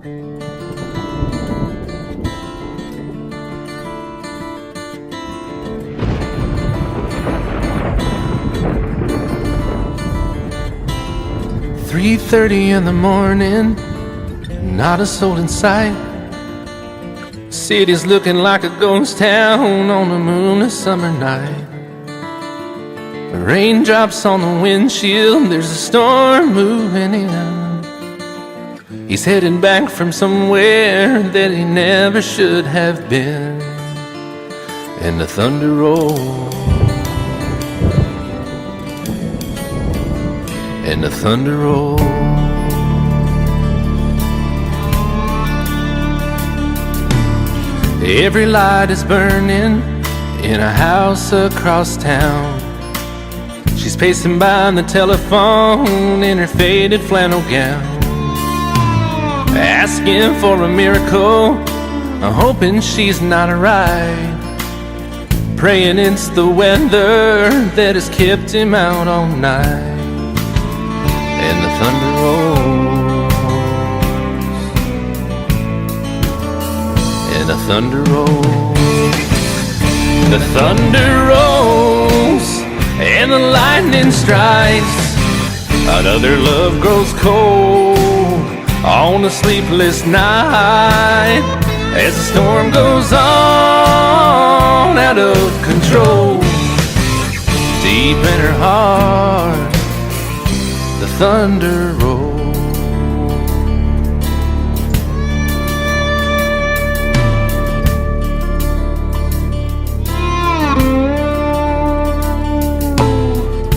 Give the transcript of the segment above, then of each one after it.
"3:30 in the morning, not a soul in sight. City's looking like a ghost town on a moonless summer night. Raindrops on the windshield, there's a storm moving in. He's heading back from somewhere that he never should have been. And the thunder rolls, and the thunder rolls. Every light is burning in a house across town. She's pacing by the telephone in her faded flannel gown, asking for a miracle, hoping she's not right, praying it's the weather that has kept him out all night. And the thunder rolls, and the thunder rolls. The thunder rolls, and the lightning strikes. Another love grows cold on a sleepless night, as the storm goes on out of control. Deep in her heart, the thunder rolls.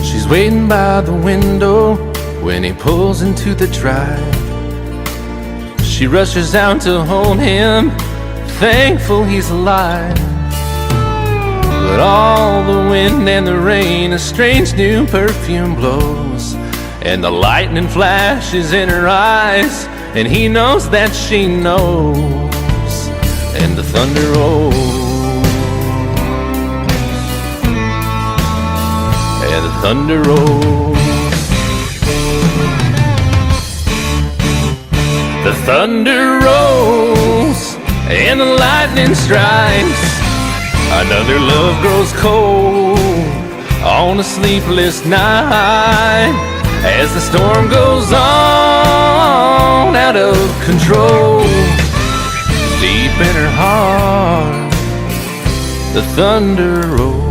She's waiting by the window when he pulls into the drive. She rushes out to hold him, thankful he's alive. But all the wind and the rain, a strange new perfume blows, and the lightning flashes in her eyes, and he knows that she knows. And the thunder rolls, and the thunder rolls. The thunder rolls, and the lightning strikes. Another love grows cold on a sleepless night, as the storm goes on out of control. Deep in her heart, the thunder rolls.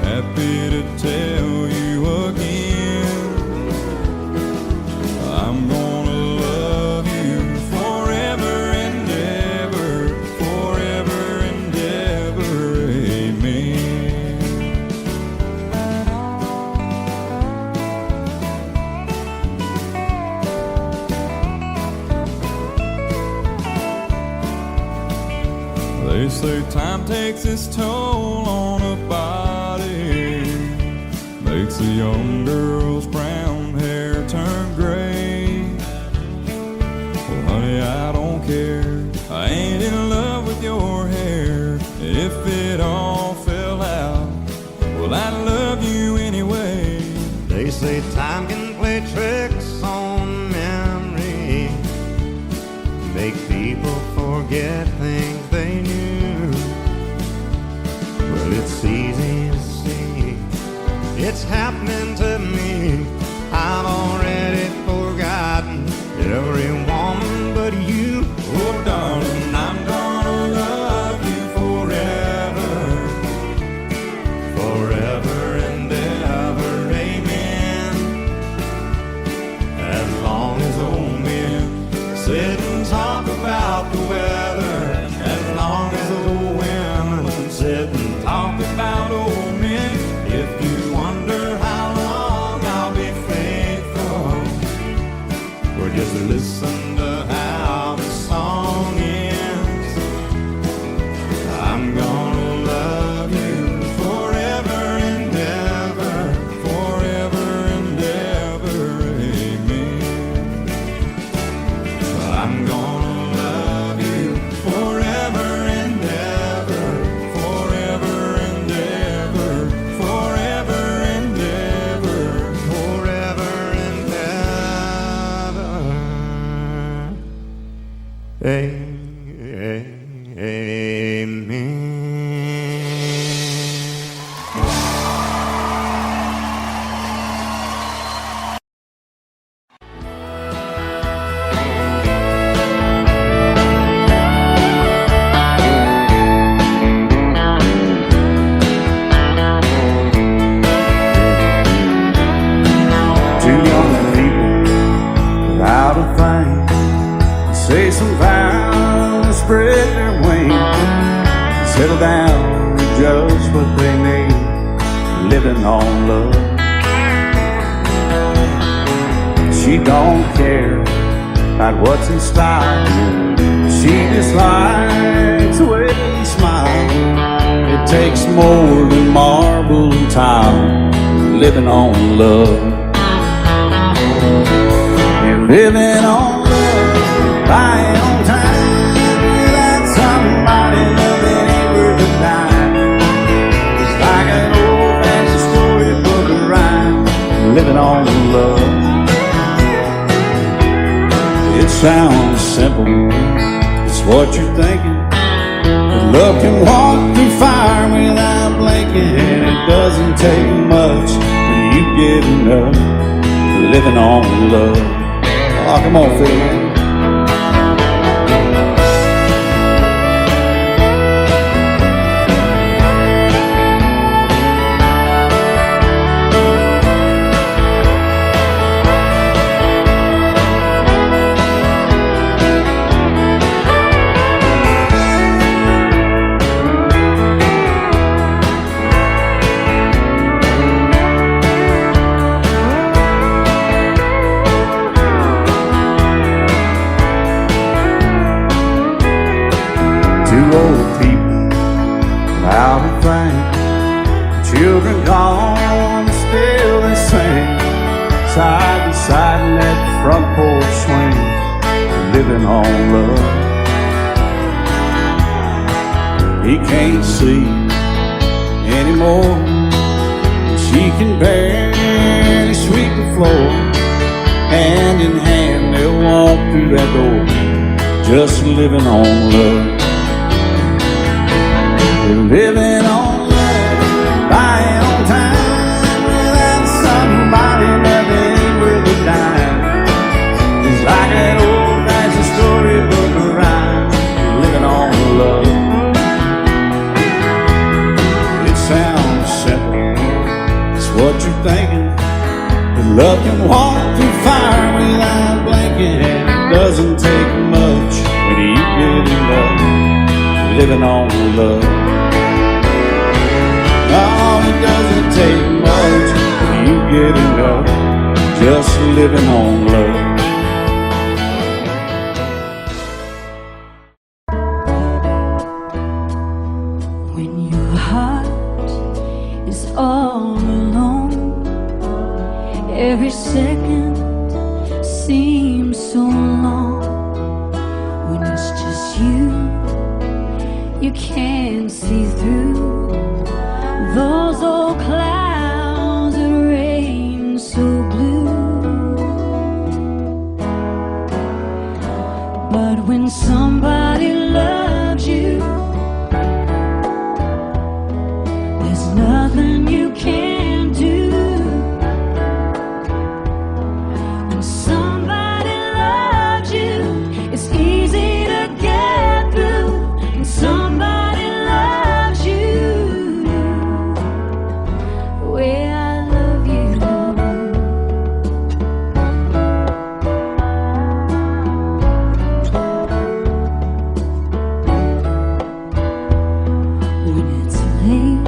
Happy They say time takes its toll on a body, makes a young girl's brown hair turn gray. Well, honey, I don't care, I ain't in love with your hair. If it all fell out, well, I love you anyway. They say time can play tricks on memory, make people forget things they knew. Well, it's easy to see, it's happening to me. I've already forgotten every woman but you. Oh, darling, I'm gonna love you forever, forever and ever, amen. As long as old men sit and talk about the weather, as long as old women sit and talk about old men. If you wonder how long I'll be faithful, or just listen to how the song ends, I'm gonna love you forever and ever, forever and ever, amen. I'm gonna love you forever and ever, forever and ever, forever and ever, forever and ever, amen. Two young people without a thing, say some vows, spread their wings, settle down to just what they need, living on love. She don't care about what's in style, she just likes the way they smile. It takes more than marble and tile, living on love. You're living on love, buying on time, without somebody loving ain't worth a dime. It's like an old-fashioned storybook of rhyme, living on love. It sounds simple, it's what you're thinking, but love can walk through fire without blinking. It doesn't take much for you getting up, living on love. Oh, come on, Phil, man. Two old people without a thing, children gone, still they sing, side by side in that front porch swing, living on love. He can't see anymore, she can barely sweep the floor. Hand in hand they'll walk through that door, just living on love. We're living on love, buying on time, without somebody loving ain't worth a dime. It's like an old-fashioned storybook of rhyme, living on love. It sounds simple, it's what you're thinking, but love can walk through fire without blinking. It doesn't take much when you get in love, living on love. Oh, it doesn't take much when you get enough, just living on love. is all alone. Every second seems so long. When it's just you, you can't see through those old clouds that rain so blue. But when somebody loves you, there's nothing you can't do. When somebody loves you, it's easy to get through. When somebody loves you the way I love you. When it's late,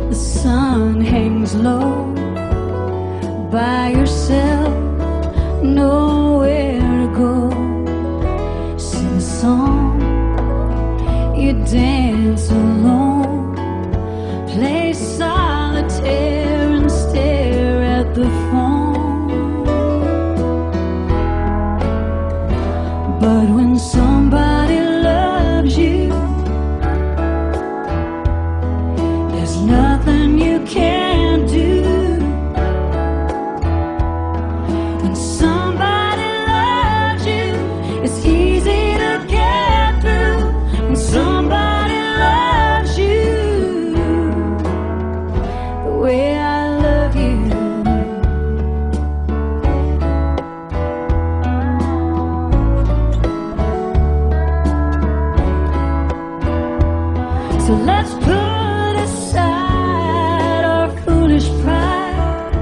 the sun hangs low, by yourself, nowhere to go. Sing a song, you dance alone, play solitaire and stare at the phone. But when somebody loves you, there's nothing you can't do. When somebody loves you, it's easy to get through. When somebody loves you the way I love you. So let's put aside our foolish pride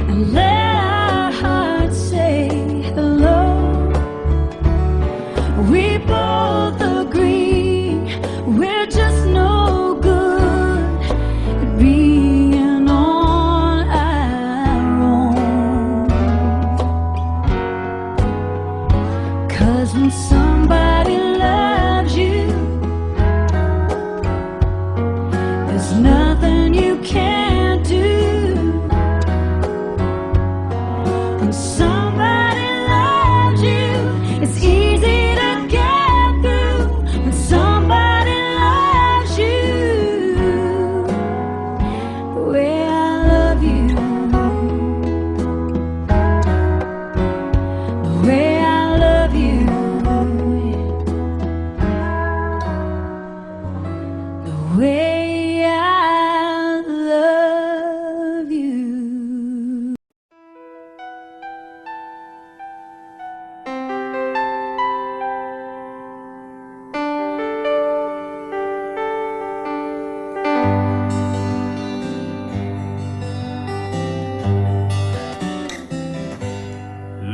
and let our hearts say hello. We both agree we're just no good at being on our own. 'Cause when somebody loves you, there's nothing you can't do. When somebody loves you, it's easy to get through. When somebody loves you the way I love you, the way I love you, the way I love you.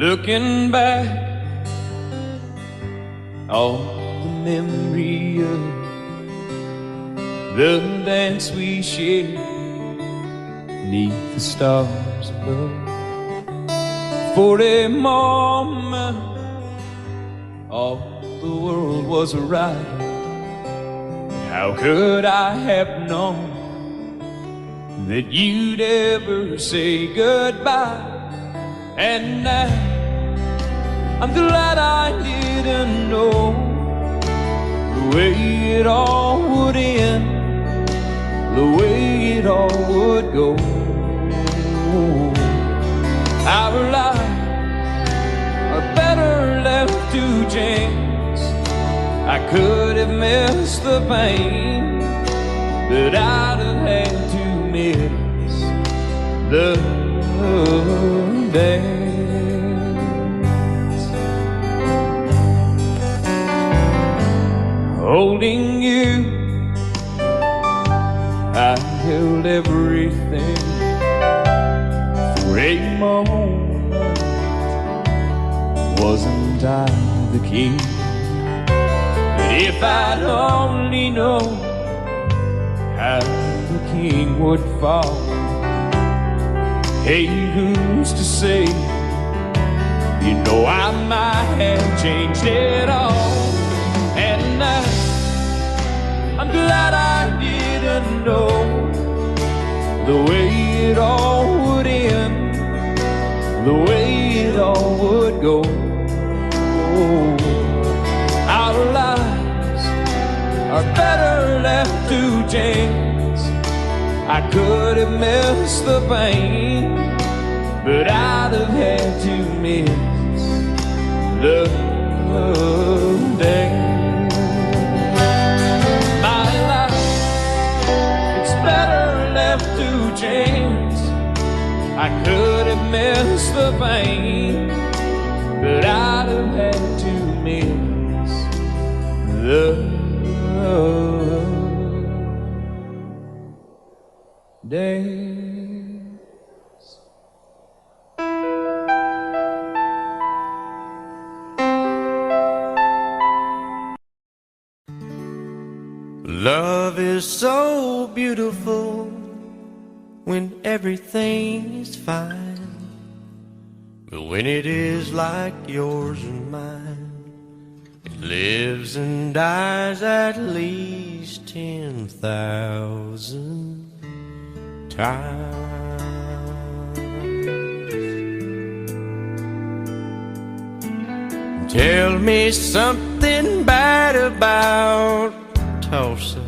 Looking back, all the memory of the dance we shared neath the stars above. For a moment, all the world was right. How could I have known that you'd ever say goodbye? And now I'm glad I didn't know the way it all would end, the way it all would go. Our lives are better left to chance. I could have missed the pain, but I'd have had to miss the dance. Holding you, I held everything. For a moment, wasn't I the king? But if I'd only known how the king would fall, hey, who's to say? You know I might have changed it all. And I'm glad I didn't know the way it all would end, the way it all would go. Our lives are better left to chance. I could have missed the pain, but I'd have had to miss the day. My life, it's better left to chance. I could have missed the pain, but I'd have had to miss the days. Love is so beautiful when everything is fine, but when it is like yours and mine, it lives and dies at least 10,000 times. Tell me something bad about Tulsa,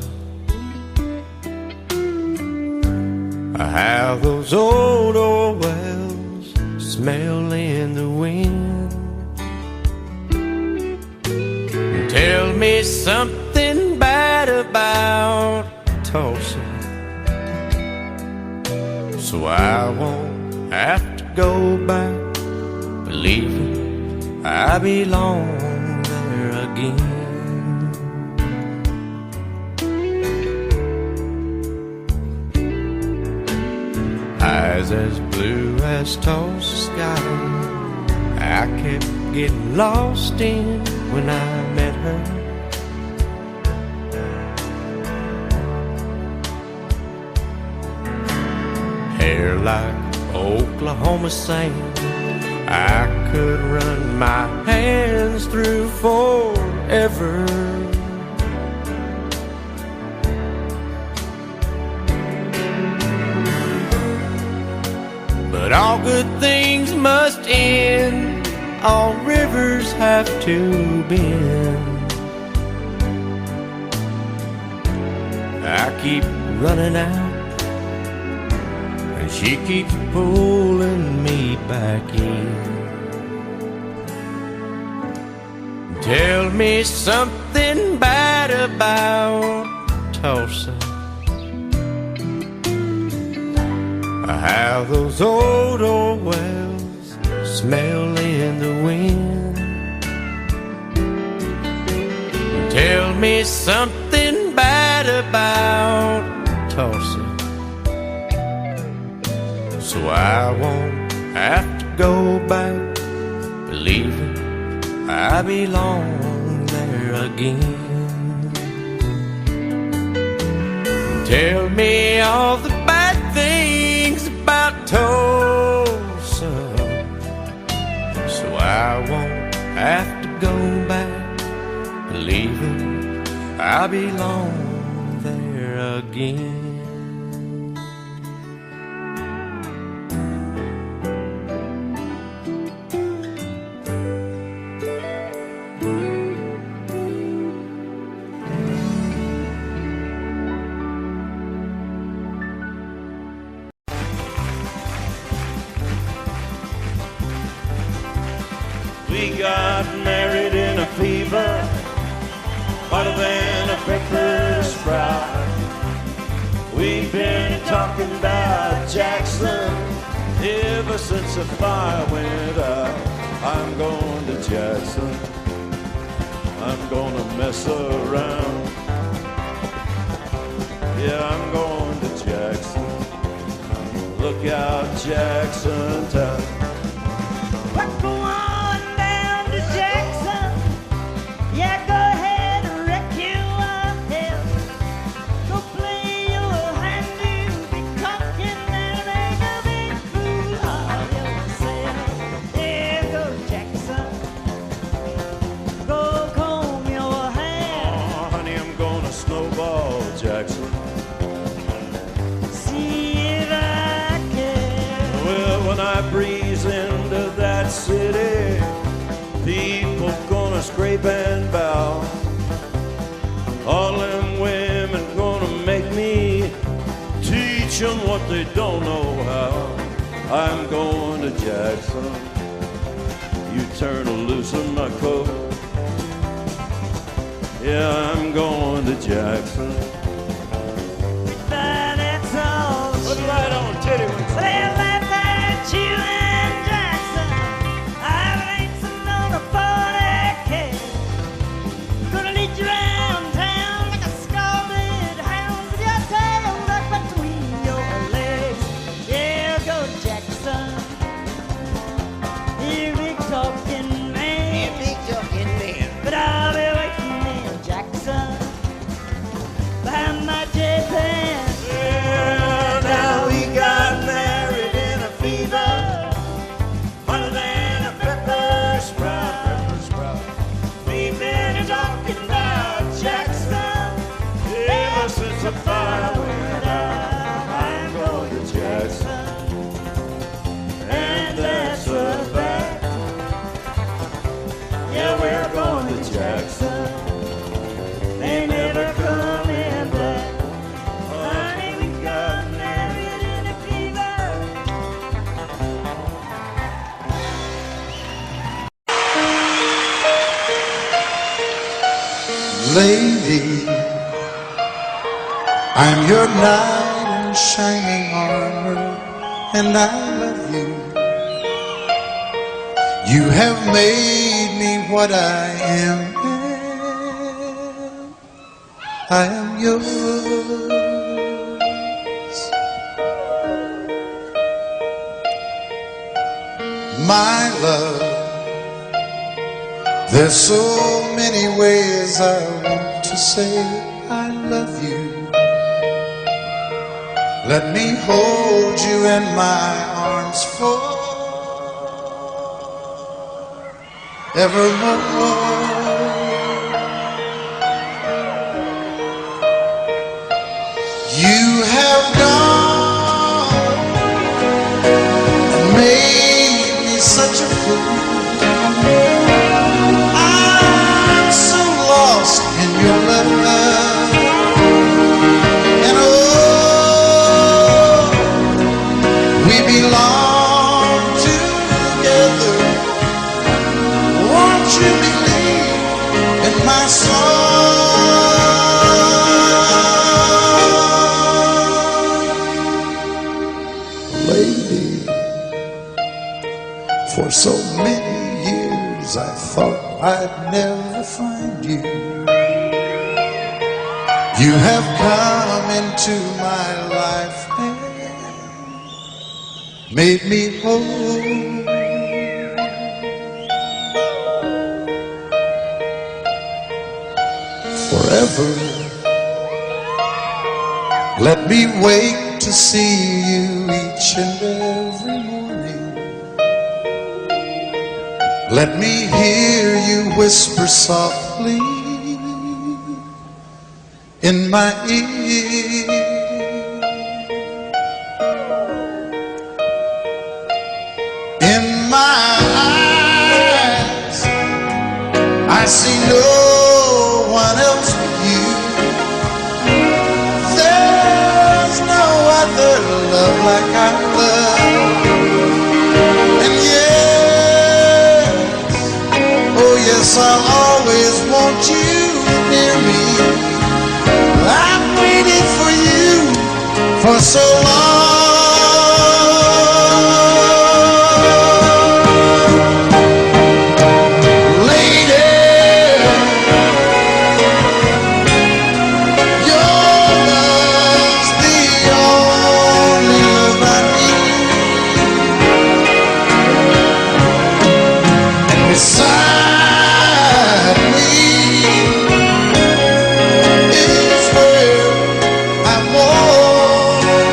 how those old wells smell in the wind. Tell me something bad about Tulsa, so I won't have to go back, believing I belong there again. Eyes as blue as Tulsa sky, I kept getting lost in when I met her. Hair like Oklahoma sand, I could run my hands through forever. But all good things must end, all rivers have to bend. I keep running out, and she keeps pulling me back in. Tell me something bad about Tulsa, how those old wells smell in the wind. Tell me something bad about Tulsa, so I won't have to go back, believing I belong there again. Tell me all the bad things about Tulsa, so I won't have to go back, believing I belong there again. We got married in a fever, hotter than a pepper sprout. We've been talking about Jackson ever since the fire went out. I'm going to Jackson, I'm gonna mess around. Yeah, I'm going to Jackson, look out Jackson town. What go on down to Jackson? Yeah, go ahead and wreck you up hell. Go play your hand, you'll be talking and make a big fool of yourself. Yeah, go Jackson. Go comb your hair. Oh, honey, I'm gonna snowball Jackson. See if rape and bow. All them women gonna make me teach them what they don't know how. I'm going to Jackson. You turn loose on my coat. Yeah, I'm going to Jackson. That's all. Put it right on, titty. They laugh at you in Jackson. I'm racing on a 40K. Gonna lead you around town like a scalded hound with your tail tucked between your legs. Yeah, go Jackson. You big talking man. Yeah, big talking man. But I'll be waiting in Jackson behind my J-Pan. Yeah, now we got married in a fever, hotter than a pepper sprout. We've been talking about Jackson ever since the fire went out. I'm going to Jackson, and that's a fact. Yeah, we're going to Jackson. They never come in black. Honey, we got married in a fever. Lady, I'm your knight in shining armor, and I love you. You have made me what I am. I am yours. My love, there's so many ways I want to say I love you. Let me hold you in my arms forevermore. You have gone and made me such a fool. I'm so lost in your love, and oh, we belong together. Won't you believe in my song? Lady, for so many years I thought I'd never find you. You have come into my life and made me whole. Forever, let me wake to see you each and every morning. Let me hear you whisper softly in my ear. In my eyes, I see no one else but you. There's no other love like I love. And yes, oh yes, I'll always want you near me. I've waited for you for so long.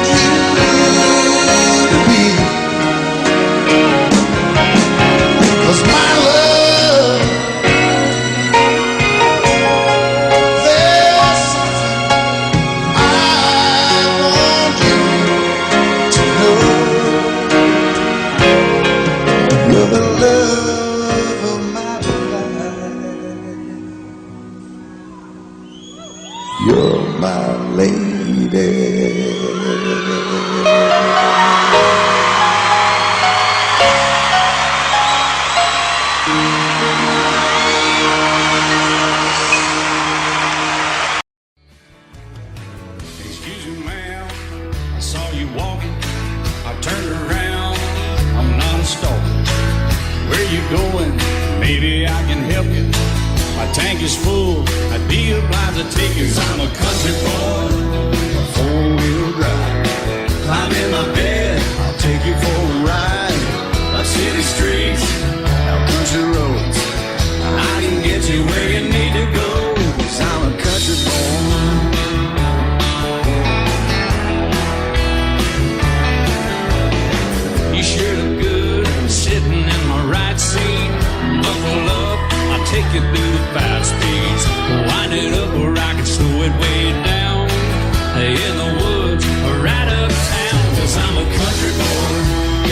You You're my lady. Excuse me, ma'am, I saw you walking. I turned around, I'm not a stalker. Where you going? Maybe I can help you. My tank is full, I'd be obliged to take you. 'Cause I'm a country boy, a four-wheel drive. Climb in my bed, I'll take you for a ride. Up city streets, out country roads. I can get you where you need to go. 'Cause I'm a country boy. You sure look good sitting in my right seat. Buckle up, I'll take you through the 5 speeds. Wind it up or I can slow it way down. In the woods or right uptown. 'Cause I'm a country boy,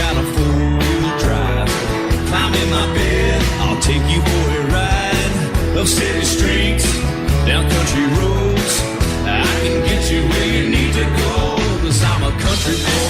got a 4-wheel drive. Climb in my bed, I'll take you for a ride. Up city streets, down country roads. I can get you where you need to go. 'Cause I'm a country boy.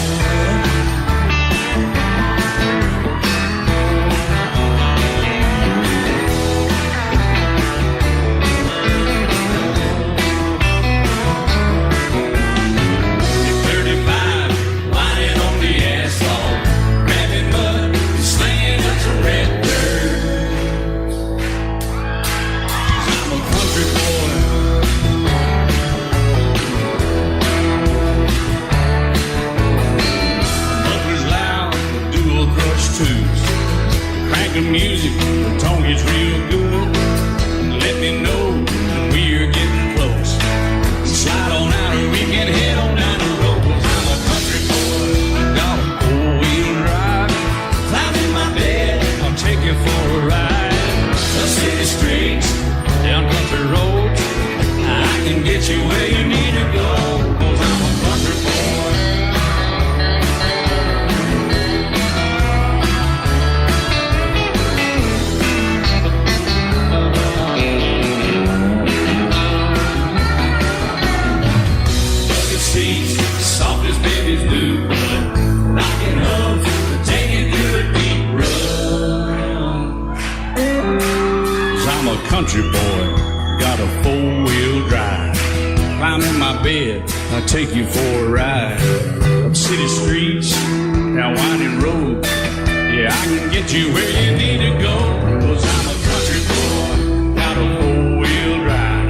The music, the tone gets real good. Let me know when we're getting close. Slide on out and we can head on down the road. 'Cause I'm a country boy, got a 4-wheel drive. Climb in my bed, I'll take you for a ride. The city streets, down country roads. I can get you where you need to go. 'Cause I'm a country boy. Soft as babies do, knocking up to take you through a deep run. 'Cause I'm a country boy, got a 4-wheel drive. Climb in my bed, I'll take you for a ride. Up city streets, down winding roads. Yeah, I can get you where you need to go. 'Cause I'm a country boy, got a 4-wheel drive.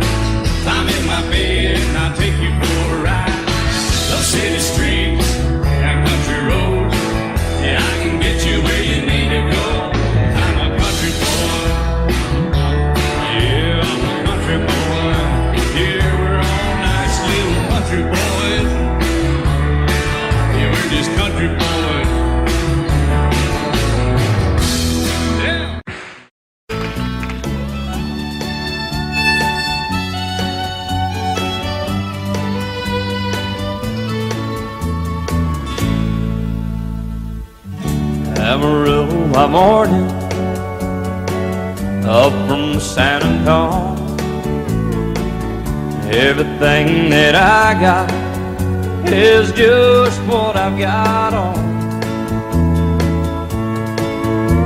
Climb in my bed, and I'll take you for a ride. Up city streets, down country roads. Yeah, I can get you where you need to go. I'm a country boy. Yeah, I'm a country boy. Yeah, we're all nice little country boys. Yeah, we're just country boys. Yeah. Amarillo by morning, up from San Antonio. Everything that I got is just what I've got on.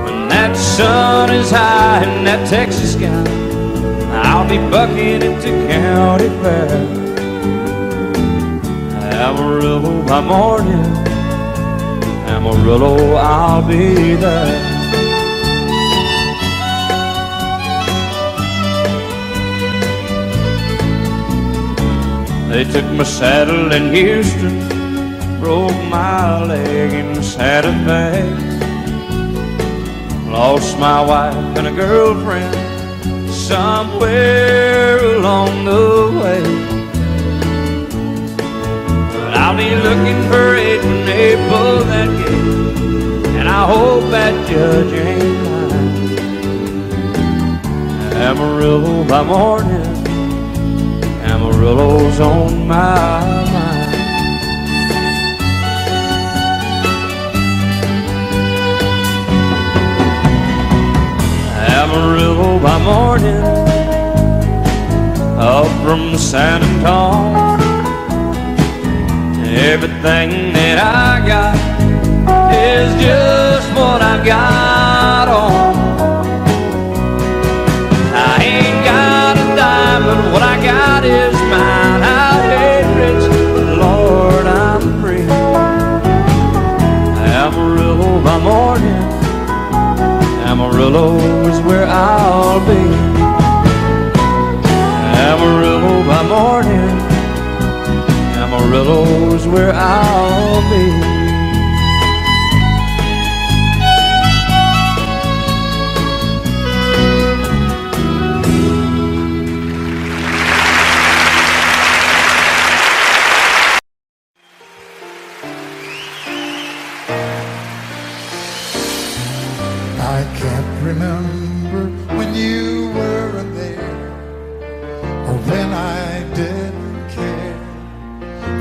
When that sun is high in that Texas sky, I'll be bucking into county fair. Amarillo by morning, Amarillo, I'll be there. They took my saddle in Houston, broke my leg in Santa Fe. Lost my wife and a girlfriend somewhere along the way. I'll be looking for it when they pull that gate, and I hope that judge ain't lying. Amarillo by morning, Amarillo's on my mind. Amarillo by morning, up from from San Antonio. Everything that I got is just what I got on. I ain't got a dime, but what I got is mine. I ain't rich, but Lord, I'm free. Amarillo by morning, Amarillo is where I'll be. Amarillo by morning, Amarillo is where I'll be. I can't remember when you weren't there, or when I didn't care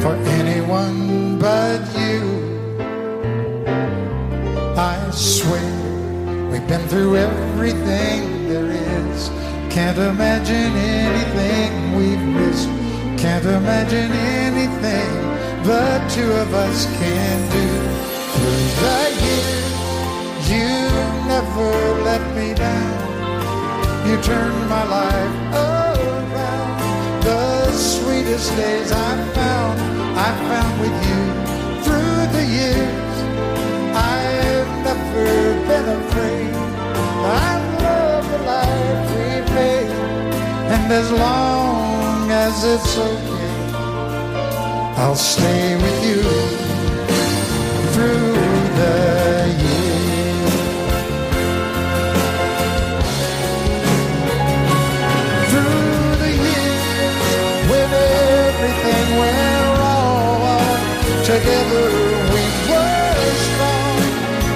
for anyone but you. I swear we've been through everything there is. Can't imagine anything we've missed. Can't imagine anything the two of us can do. Through the years, you never let me down. You turned my life around. The sweetest days I found with you. Through the years, I've never been afraid. I love the life we made, and as long as it's okay, I'll stay with you through the years. Through the years, when everything went wrong, together we were strong.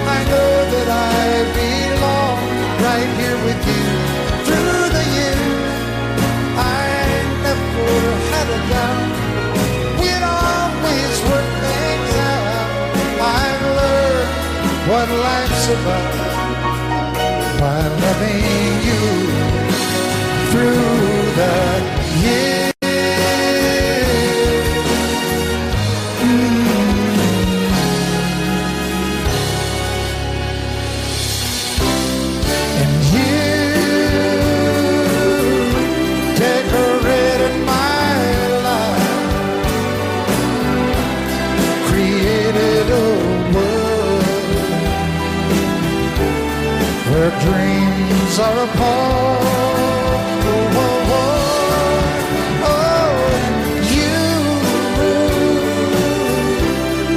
I know that I belong right here with you. Through the years, I never had a doubt. We'd always work things out. I've learned what life's about by loving you through the years. And you decorated my life, created a world where dreams are apart. You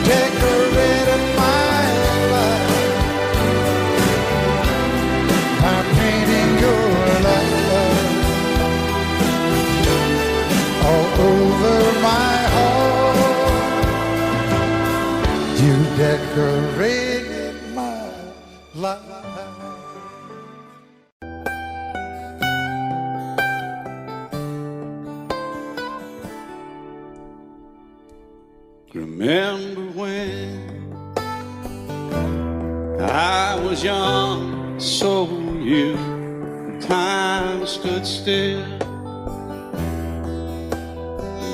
decorated my life by painting your love all over my heart. You decorated my life. Remember when I was young, so were you. Time stood still.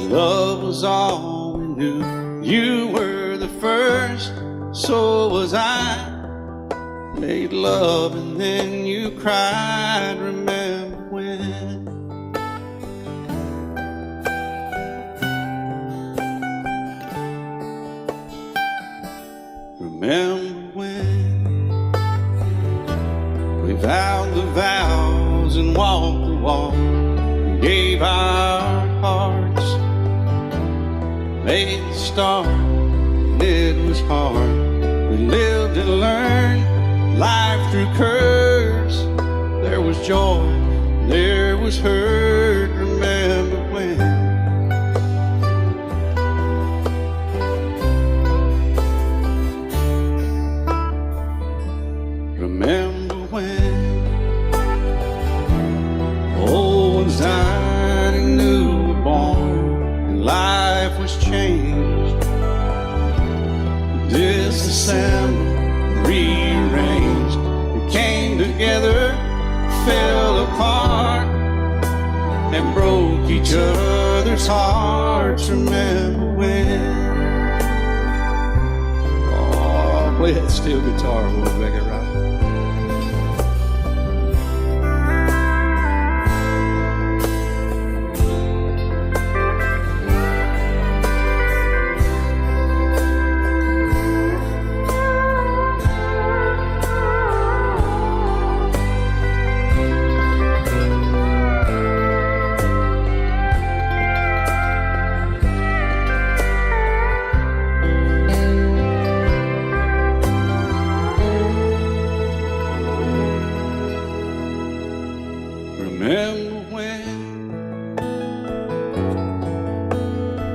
Love was all we knew. You were the first, so was I. Made love and then you cried. Remember when? Remember when we vowed the vows and walked the walk, and gave our hearts, made the start, and it was hard. We lived and learned life through curves. There was joy, there was hurt. Remember when? Remember when old ones died and new were born, and life was changed, disassembled, rearranged. We came together, fell apart. and broke each other's hearts. Remember when? Oh, play that steel guitar, we'll make it right. Remember when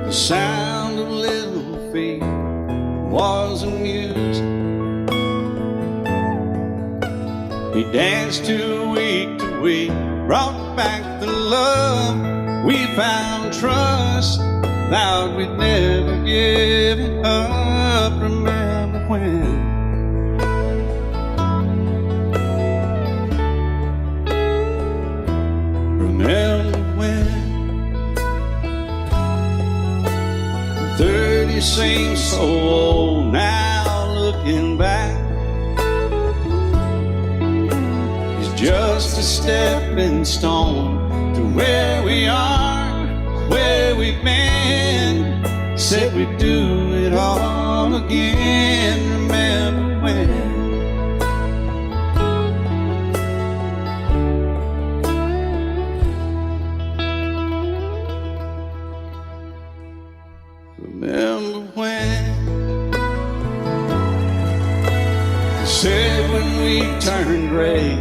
the sound of little feet was amusing? He danced to week, brought back the love. We found trust, vowed we'd never give it up. Remember when? Remember when 30 seems so old now, looking back. It's just a stepping stone to where we are, where we've been. Said we'd do it all again. Remember when? Remember when? They said when we turn gray,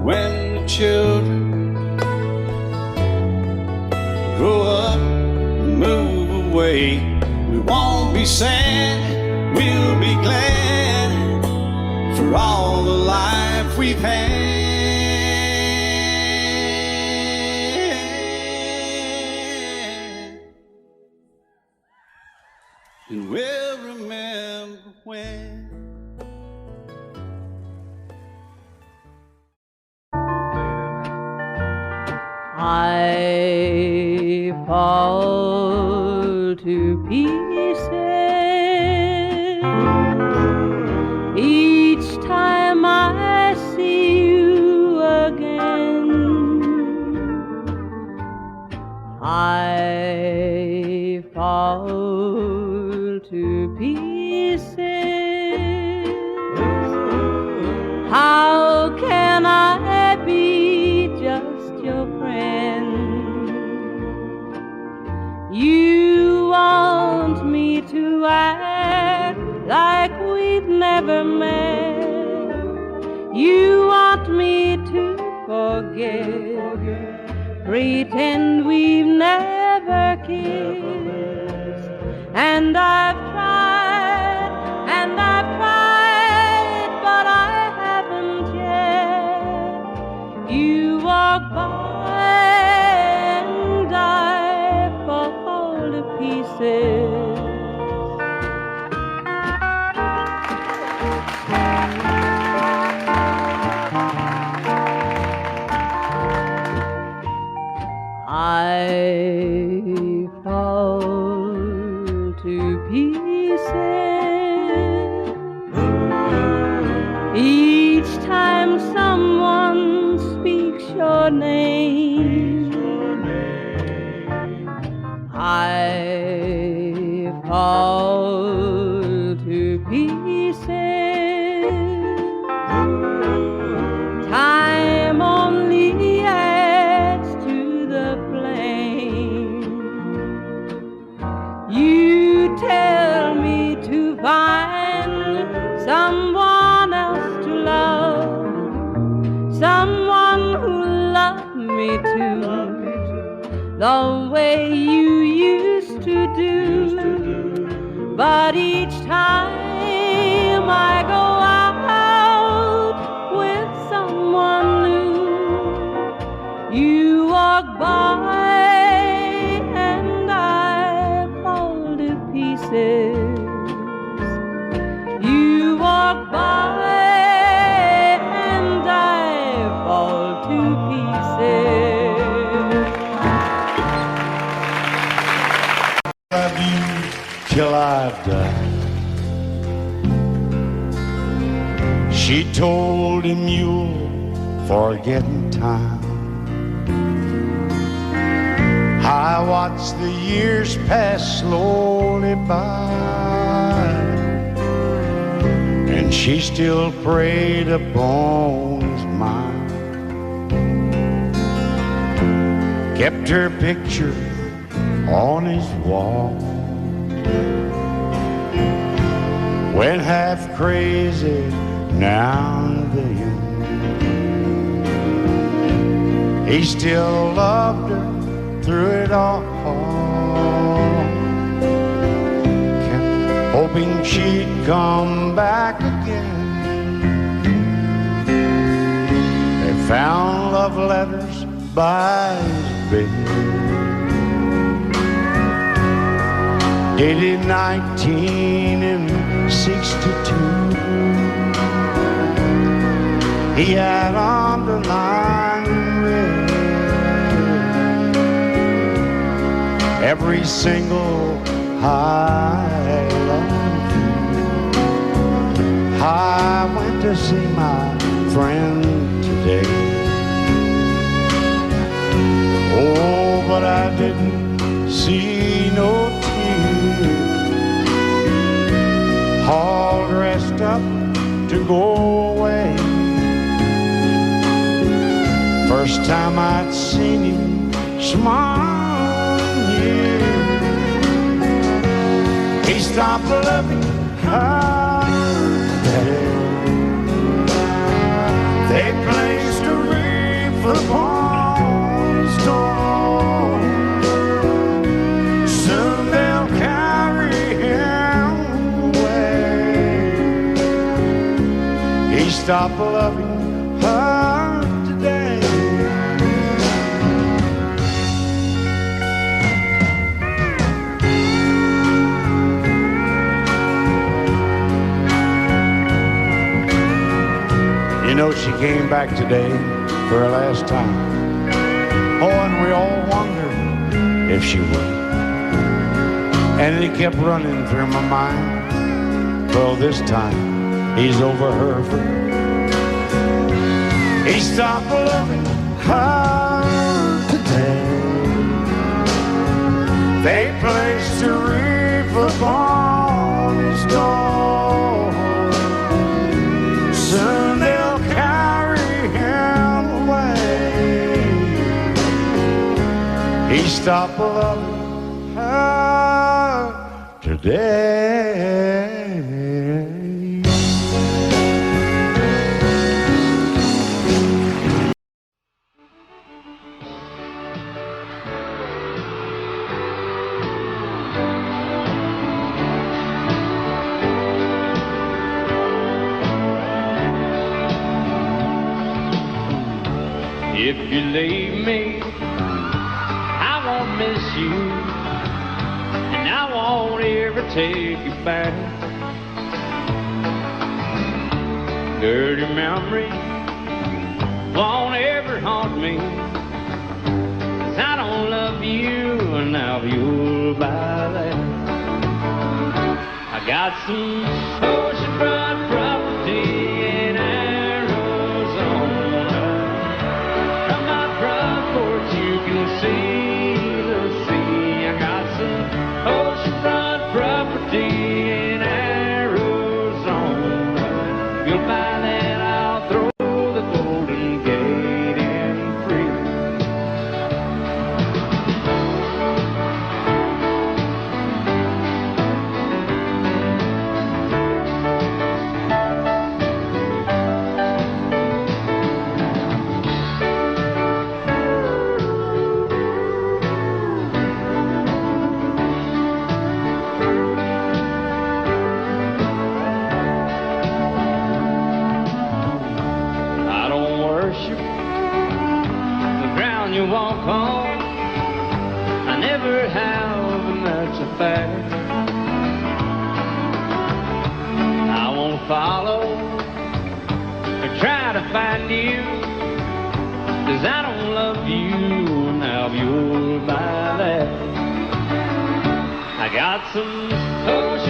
when the children grow up and move away, we won't be sad, we'll be glad for all the life we've had. And we'll remember when. I fall to pieces each time I see you again. I fall to pieces. How can I be just your friend? You want me to act like we've never met. You want me to forget, pretend we've never kissed. And I've tried, but I haven't yet. You walk by and I fall to pieces. I fall to pieces each time someone speaks your name. I fall to pieces. Time only adds to the flame. You tell me to find someone else to love, someone who loved me too, the way you used to do. But each time I go out with someone new, you walk by and I fall to pieces. You walk by and I fall to pieces. I die. She told him you'll forget in time. I watched the years pass slowly by, and she still preyed upon his mind. Kept her picture on his wall. Went half crazy now and then. He still loved her through it all. Kept hoping she'd come back again. They found love letters by his bed, dated 1962. He had underlined red every single I love you. I went to see my friend today. Oh, but I didn't see no tears. All dressed up to go away. First time I'd seen him smile in years. He stopped loving her today. They placed a wreath upon his door. Soon they'll carry him away. He stopped loving her today. You know, she came back today for her last time. Oh, and we all wondered if she would. And it kept running through my mind. Well, this time he's over her for good. He stopped loving her today. They placed a wreath upon his door. Soon they'll carry him away. He stopped loving her today. If you leave me, I won't miss you, and I won't ever take you back. Dirty memory won't ever haunt me, 'cause I don't love you, and now you'll buy that. I got some oceanfront property in Arizona. From my front porch you can see the sea. I got some oceanfront property in Arizona. You'll find that I'll throw the Golden Gate in free. You walk on, I never have, and that's a fact. I won't follow or try to find you, 'cause I don't love you, now you'll buy that. I got some ocean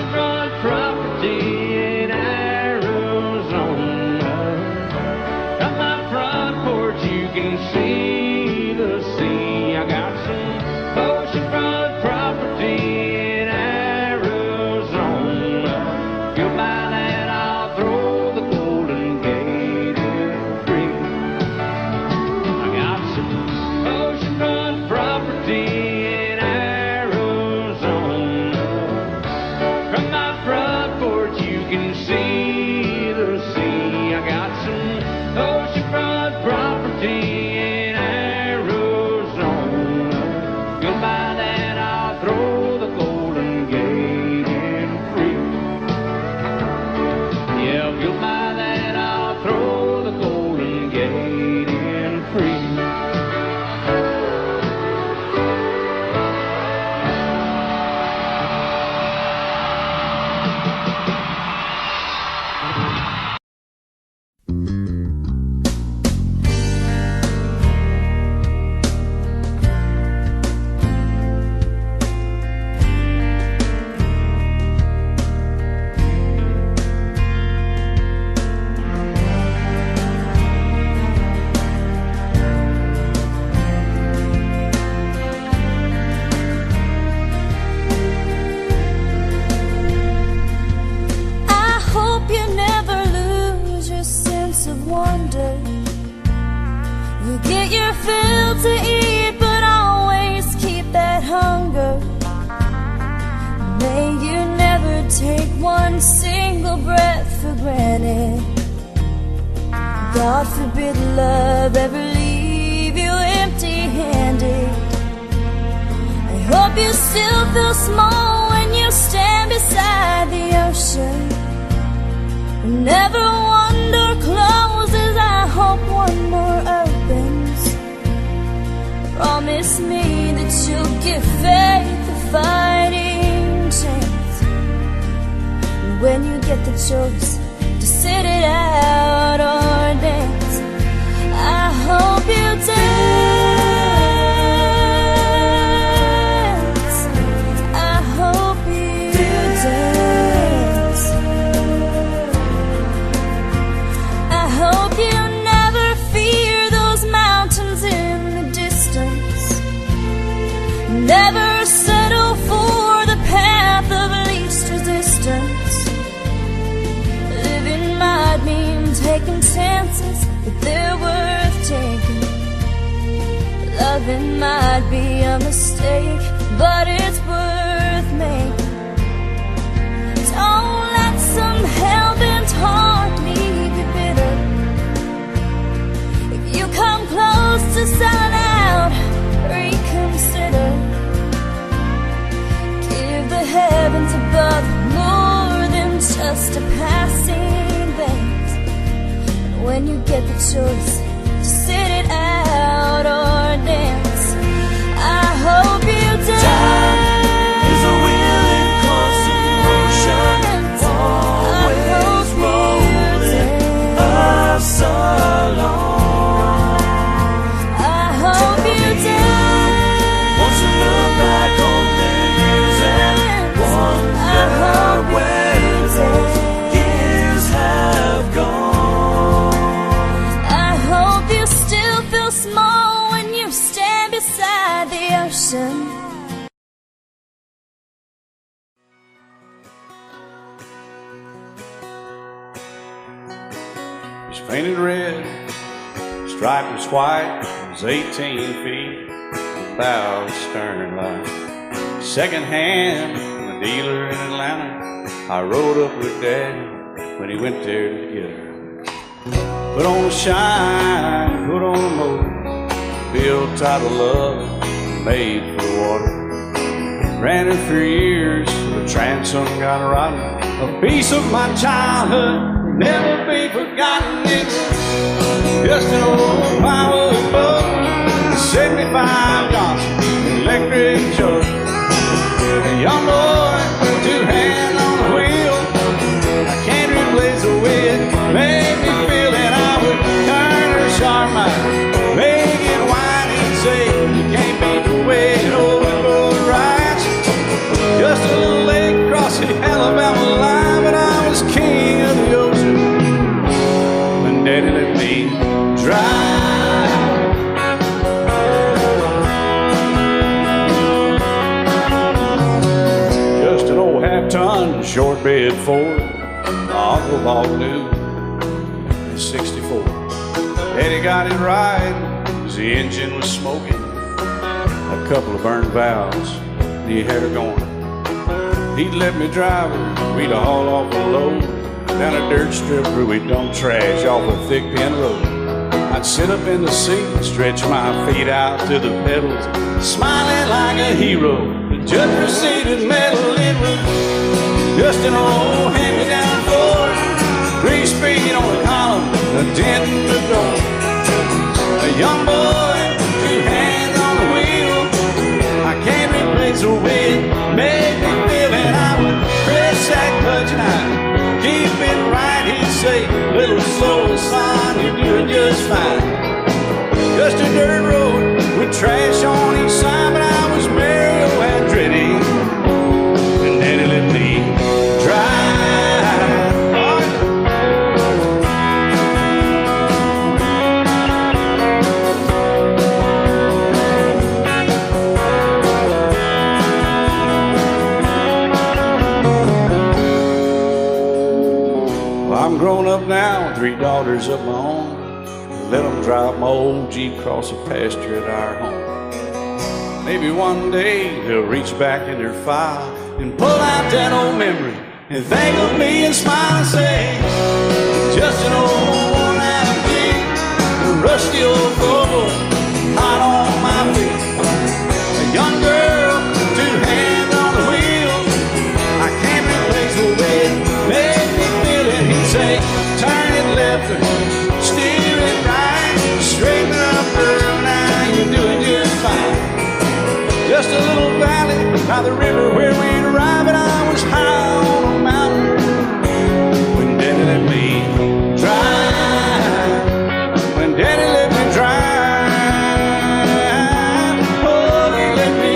one single breath for granted. God forbid love ever leave you empty-handed. I hope you still feel small when you stand beside the ocean. Whenever one door closes, I hope one more opens. Promise me that you'll give faith a fighting chance. And when you get the choice to sit it out or dance, I hope you dance. I hope you dance. I hope you never fear those mountains in the distance. Never settle for the path of least resistance. Living might mean taking chances, but they're worth taking. Loving might be a mistake, but it's worth making. Don't let some hell-bent heart leave you bitter. If you come close to selling out, reconsider. Give the heavens above more than just a passing glance. And when you get the choice to sit it out or dance, I hope you dance. Time is a willing constant motion, always rolling us along. I hope you dance. Once you look back on the years and wonder where those years have gone. I hope you still feel small when you stand beside the ocean. It's painted red, stripe was white, it was 18 feet, bow stern line. Second hand from a dealer in Atlanta, I rode up with Daddy when he went there to get her. Put on a shine, put on a motor, built title love, made for the water. Ran it for years, the transom got rotten. A piece of my childhood, never be forgotten. It was just an old firewood boat, 75 Johnson, electric choke. A young boy, two hands on the wheel. I can't replace the way it made me feel that I would turn her sharp mind, make it whine and say, you can't beat the way it open boat rides. Just a little lake across the Alabama line, but I was king of the ocean when Daddy let me drive. Just an old half-ton short bed Ford my uncle bought new in '64. Daddy got it right as the engine was smoking, a couple of burned valves, and he had her going. He'd let me drive her, we'd haul off a load down a dirt strip where we'd dump trash off a thick pin road. I'd sit up in the seat and stretch my feet out to the pedals, smiling like a hero. The judge proceeded metal, it was just an old hand-me-down Ford, 3-speed on the column, a dent in the door. A young boy, two hands on the wheel. I can't replace the way it made me feel, and I would press that clutch and I'd keep it right. He'd say, little slow, son, you're doing just fine. Just a dirt road with trash on each side, but I was merry and dready, and Daddy let me drive. I'm grown up now, 3 daughters of my own. Let them drive my old Jeep across the pasture at our home. Maybe one day they'll reach back in their file and pull out that old memory and think of me and smile and say, just an old worn-out gig, a rusty old floor, hot on my feet. A young girl, two hands on the wheel. I can't replace the way it made me feel it. He'd say, turn it left or steer it right. Straighten up, girl, now you're doing just fine. Just a little valley by the river where we'd arrive, and I was high on a mountain when Daddy let me drive. When Daddy let me drive, oh, he let me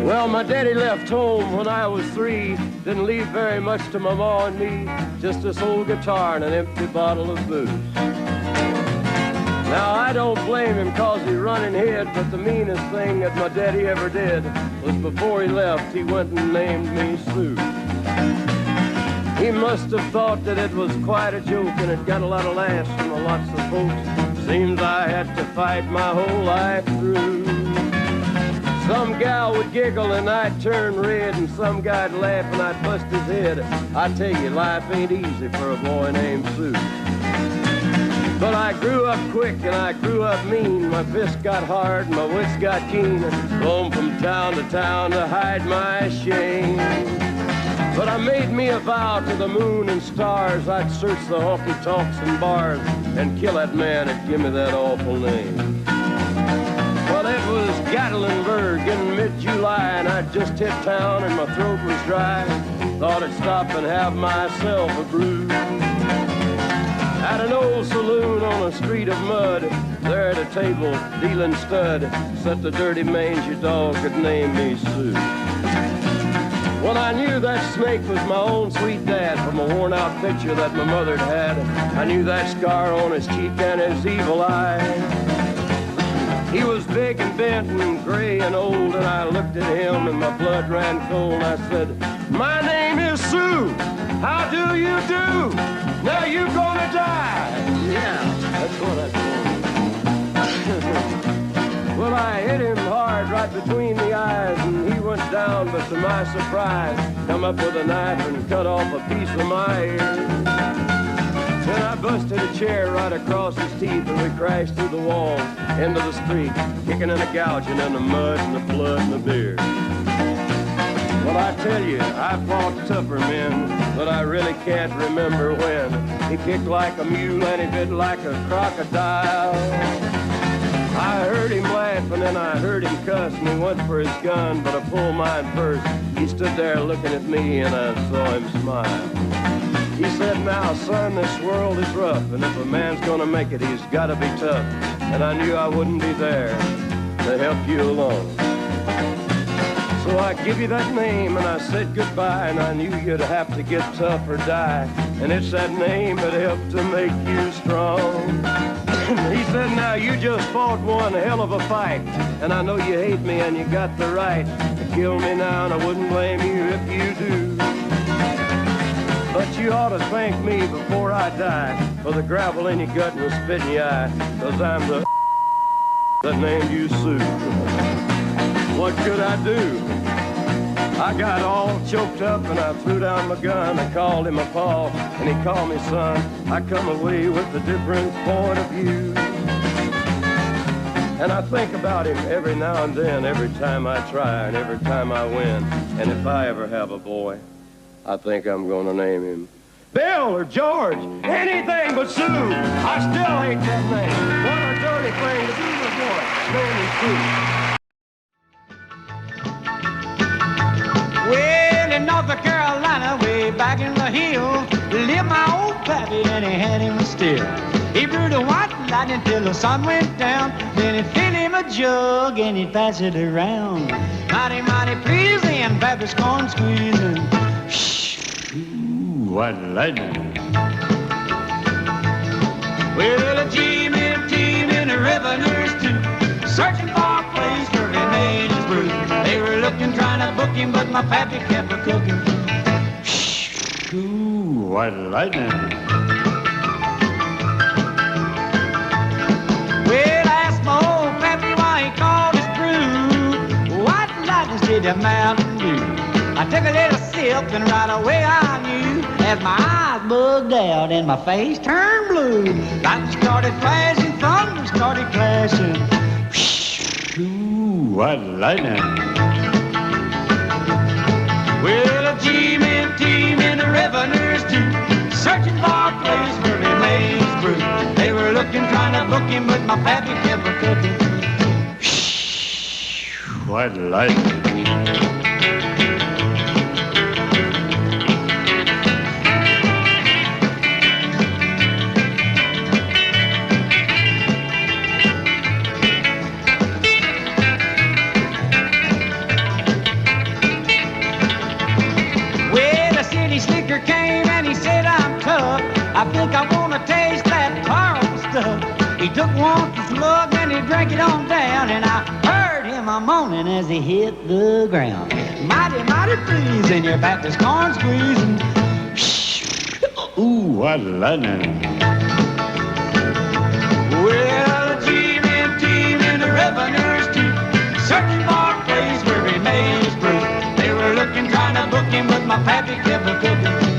Well, my daddy left home when I was 3. Didn't leave very much to my ma and me. Just this old guitar and an empty bottle of booze. Now, I don't blame him 'cause he run and hid, but the meanest thing that my daddy ever did was before he left, he went and named me Sue. He must have thought that it was quite a joke, and it got a lot of laughs from lots of folks. Seems I had to fight my whole life through. Some gal would giggle and I'd turn red, and some guy'd laugh and I'd bust his head. I tell you, life ain't easy for a boy named Sue. But I grew up quick and I grew up mean. My fists got hard and my wits got keen. Roam from town to town to hide my shame. But I made me a vow to the moon and stars, I'd search the honky-tonks and bars and kill that man that give me that awful name. Well, it was Gatlinburg in mid-July, and I'd just hit town and my throat was dry. Thought I'd stop and have myself a brew. At an old saloon on a street of mud, there at a table, dealing stud, sat the dirty mangy dog that named me Sue. Well, I knew that snake was my own sweet dad from a worn-out picture that my mother'd had. I knew that scar on his cheek and his evil eye. He was big and bent and gray and old, and I looked at him and my blood ran cold. I said, my name is Sue. How do you do? Now you gonna die. Yeah, that's what I told him. Well, I hit him hard right between the eyes, and he went down, but to my surprise, come up with a knife and cut off a piece of my ear. Then I busted a chair right across his teeth, and we crashed through the walls into the street, kicking and a gouging in the mud and the blood and the beer. Well, I tell you, I fought tougher men, but I really can't remember when. He kicked like a mule and he bit like a crocodile. I heard him laugh and then I heard him cuss, and he went for his gun, but I pulled mine first. He stood there looking at me and I saw him smile. He said, now, son, this world is rough, and if a man's gonna make it, he's gotta be tough. And I knew I wouldn't be there to help you along. So I give you that name and I said goodbye, and I knew you'd have to get tough or die. And it's that name that helped to make you strong. He said, now you just fought one hell of a fight, and I know you hate me and you got the right to kill me now, and I wouldn't blame you if you do. But you ought to thank me before I die for the gravel in your gut and the spit in your eye, 'cause I'm the that named you Sue. What could I do? I got all choked up and I threw down my gun. I called him a paw and he called me son. I come away with a different point of view. And I think about him every now and then, every time I try and every time I win. And if I ever have a boy, I think I'm gonna name him Bill or George, anything but Sue. I still hate that name. What a dirty thing to do to a boy. Name him Sue. Well, in North Carolina, way back in the hill, lived my old pappy and he had him still. He brewed a white lightning till the sun went down. Then he'd fill him a jug and he'd pass it around. Mighty, mighty pleasing, pappy's corn squeezing. White lightning. Well, a team and a revenues too, searching for a place where he made his brew. They were looking, trying to book him, but my pappy kept a cooking. Ooh, white lightning. with your Mountain Dew. I took a little sip and right away I knew, as my eyes bugged out and my face turned blue. Lightning started flashing, thunder started clashing. Ooh, what lightning. Well, a G-men team and the revenues too, searching for a place where they made brew. They were looking, trying to book him, but my pappy kept a cooking. What lightning. Slicker came and he said, I'm tough. I think I want to taste that Carl stuff. He took one slug and he drank it on down, and I heard him a moaning as he hit the ground. Mighty, mighty freezing, your back is corn squeezing. Ooh, what lightning. Well, the G-men team and the revenues too, searching for a place where he made his brew. They were looking, trying to book him, but my pappy kept a cooking.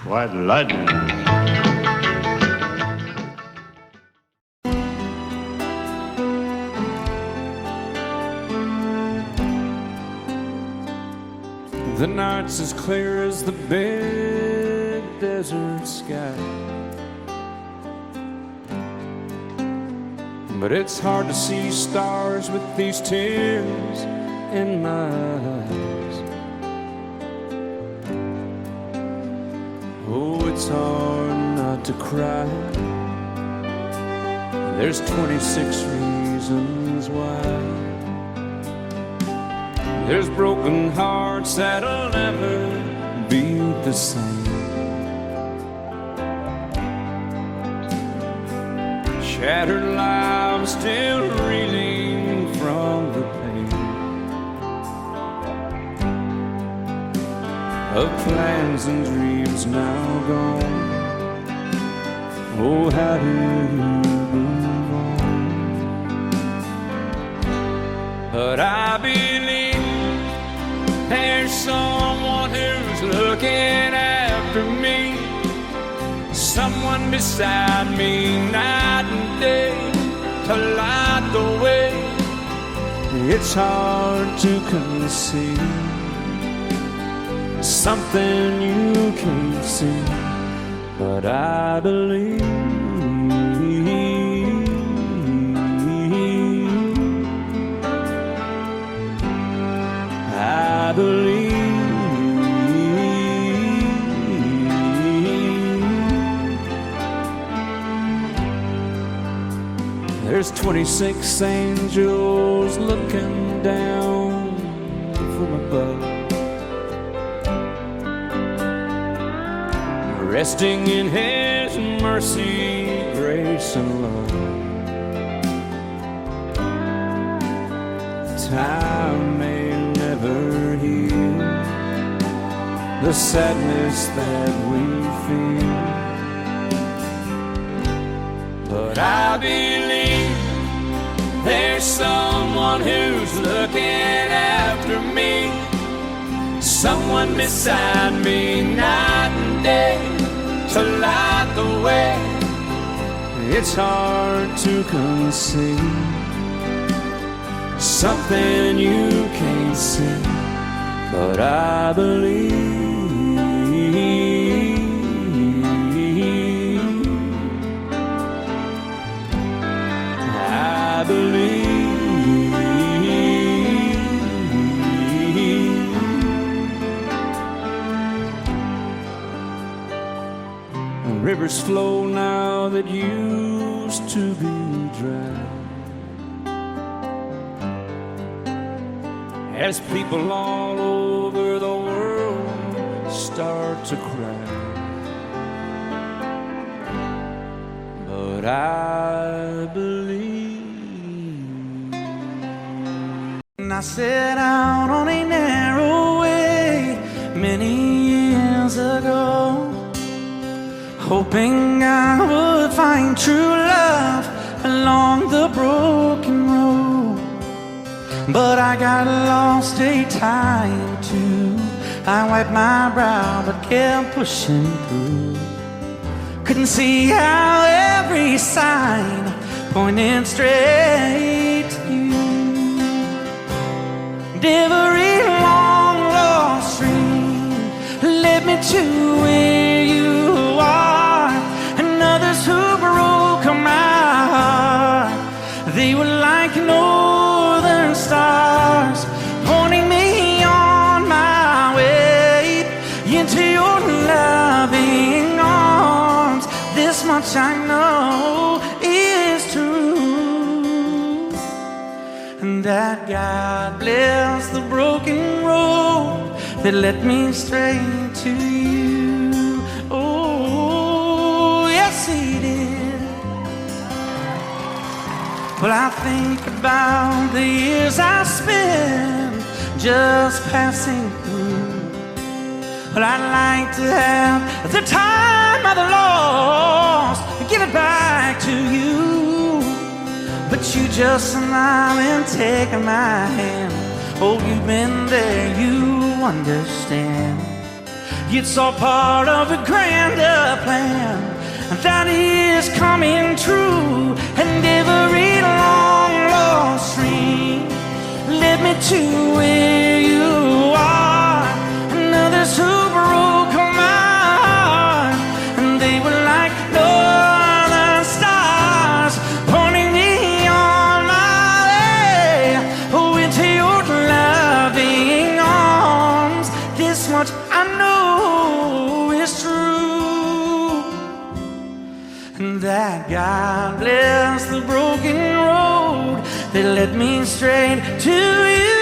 What lightning. The night's as clear as the big desert sky, but it's hard to see stars with these tears in my eyes. Oh, it's hard not to cry. There's 26 reasons why. There's broken hearts that'll never be the same. Shattered lives still reeling from the pain of plans and dreams now gone. Oh, how do you move on? But I believe there's someone who's looking after me, someone beside me night and day to light the way. It's hard to conceive something you can't see, but I believe. I believe. There's 26 angels looking down from above, resting in His mercy, grace, and love. Time may never heal the sadness that we feel, but I believe there's someone who's looking after me, someone beside me night and day to light the way. It's hard to conceive something you can't see, but I believe. I believe. Rivers flow now that used to be dry, as people all over the world start to cry. But I believe. I set out on a narrow way many years ago, hoping I would find true love along the broken road. but I got lost a time or two. I wiped my brow but kept pushing through. Couldn't see how every sign pointed straight to you. And every long lost stream led me to where you are. And others who broke my heart, they were like northern stars, pointing me on my way into your loving arms. This much I know is true, and that God bless the broken road that led me straight to you. Oh, yes, He did. Well, I think about the years I spent just passing through. Well, I'd like to have the time of the lost, give it back to you. But you just smile and take my hand. Oh, you've been there, you understand. It's all part of a grander plan that is coming true. And every long lost stream led me to where you are. And others who broke my heart, and they were like northern stars, pointing me on my way into your loving arms. This much I know is true, and that God bless the broken road that led me straight to you.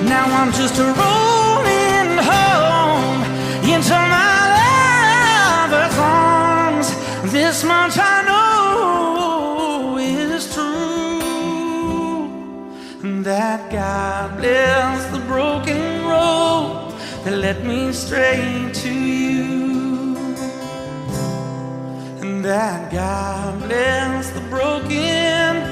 Now I'm just rolling home into my lover's arms. This much I know is true, and that God bless the broken road that led me straight to you. And that God bless the broken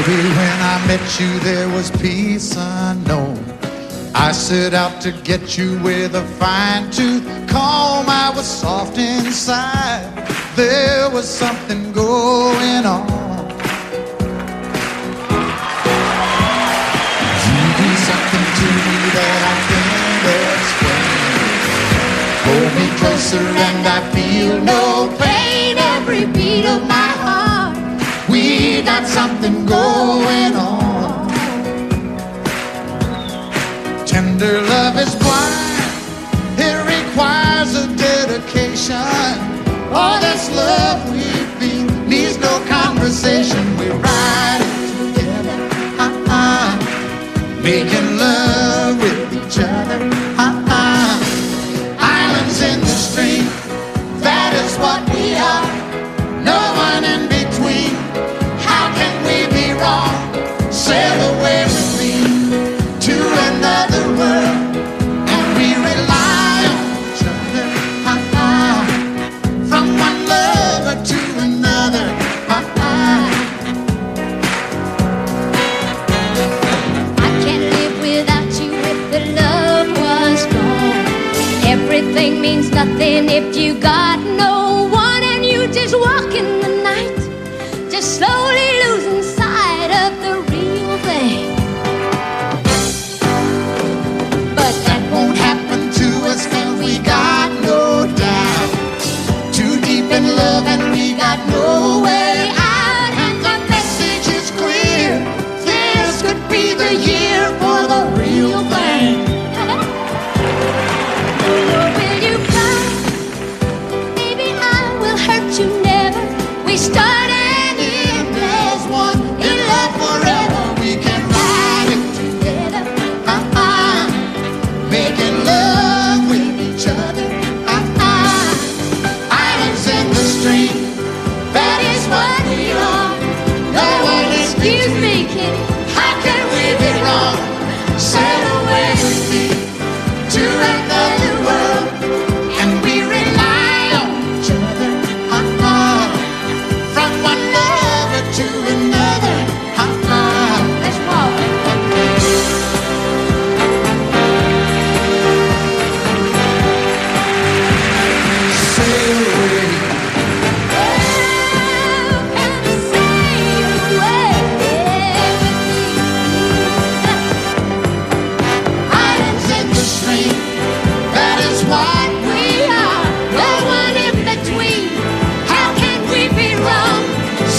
Baby, when I met you, there was peace unknown. I set out to get you with a fine-tooth comb. I was soft inside. There was something going on. You do something to me that I can't explain. Hold me closer and I feel no pain. Every beat of my heart, we got something going on. Tender love is blind. It requires a dedication. All this love we feel needs no conversation. We ride it together, making love with each other, Islands in the stream, that is what we are. No one in between. How can we be wrong? Sail away with me to another world, and we rely on each other, from one lover to another, I can't live without you if the love was gone. Everything means nothing if you got no one, and you just walk in the night, just slowly losing sight of the real thing. but that won't happen to us, 'cause we got no doubt. Too deep one in love forever. We can ride it together, making love with each other. Islands in the stream, that is what we are. No one excuse me, kid. How can we be wrong? Sail away with me to another world, and we rely on each other. From one lover to another. Let's walk. Sail away. Islands in the stream, that is what we are. No one in between. How can we be wrong?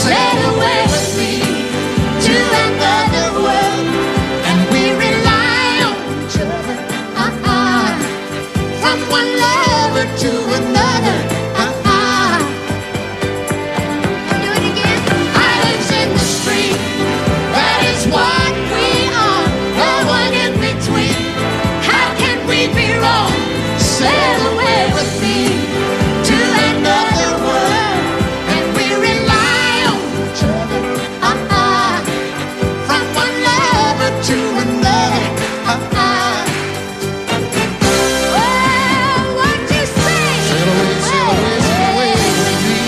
Sail away with me to another world, and we rely on each other. From one lover to another. Do it again. Islands in the stream, that is what we are. No one in between. How can we be wrong? Sail away with me to another world, and we rely on each other. From one lover to another. Well, what you say? Sail away, sail away, sail away with me.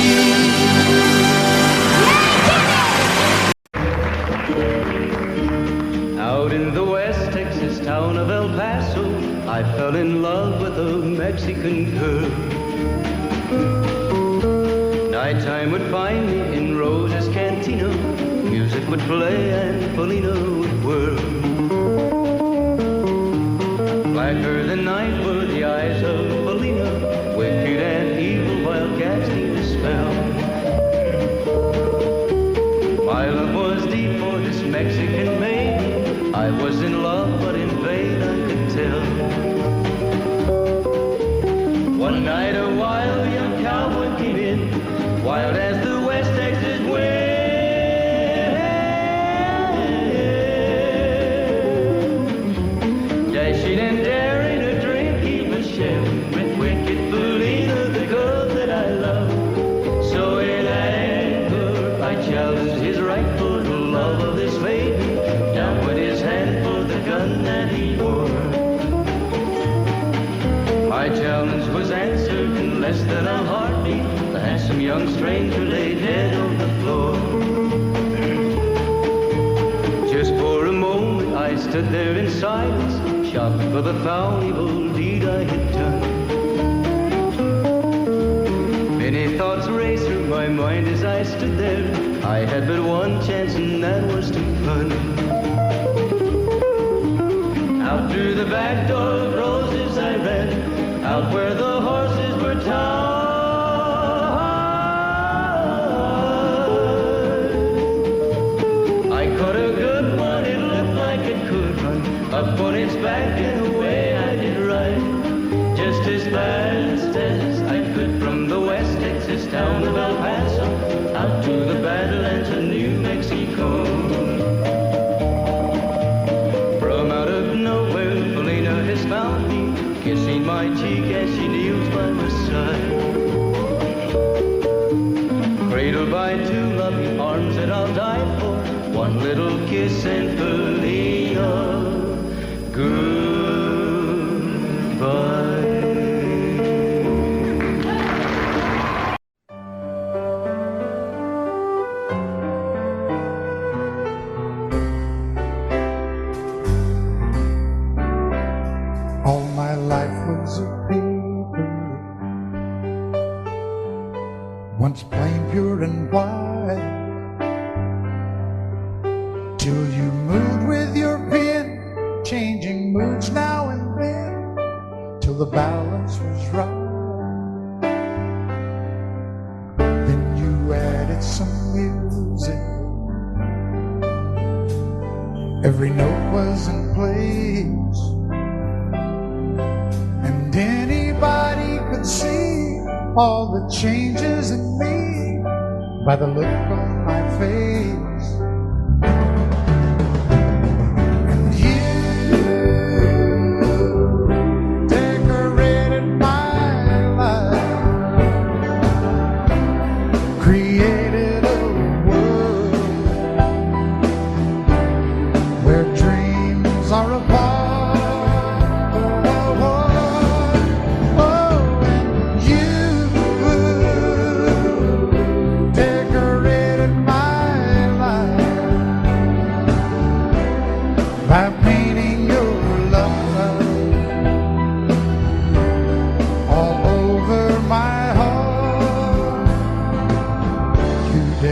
Out in the West Texas town of El Paso, I fell in love with a Mexican girl. Nighttime would find me in Rose's Cantina. Music would play and Felina would whirl. Blacker than night were the eyes of Felina, wicked and evil wildcats need a spell. My love was deep for this Mexican maiden. I was in love, but in vain I could tell. One night a wild young cowboy came in, wild as the West Texas wind. Dashing and daring, a drink he was sharing with wicked Felina, the girl that I love. So in anger I challenged his right for the love of this maiden. Down went his hand for the gun that he wore. My challenge was answered in less than a heartbeat. The handsome young stranger lay dead on the floor. Just for a moment I stood there in silence, shocked for the foul evil deed I had done. Many thoughts raced through my mind as I stood there. I had but one chance and that was to run. Out through the back door of Roses I ran, out where the horses were tied. I caught a good one, it looked like it could run, up on its back and away I did ride. Just as fast as I could from the West Texas town of El Paso, out to the Badlands of New Mexico. From out of nowhere, Felina has found me, kissing my cheek as she kneels by my side. Cradled by two loving arms that I'll die for, one little kiss and Felina, goodbye. All my life was a paper, once plain, pure and white, till you moved with your pen, changing moods now and then, till the balance was right. Then you added some music, every note was in place, and anybody could see all the changes in me by the look on my face.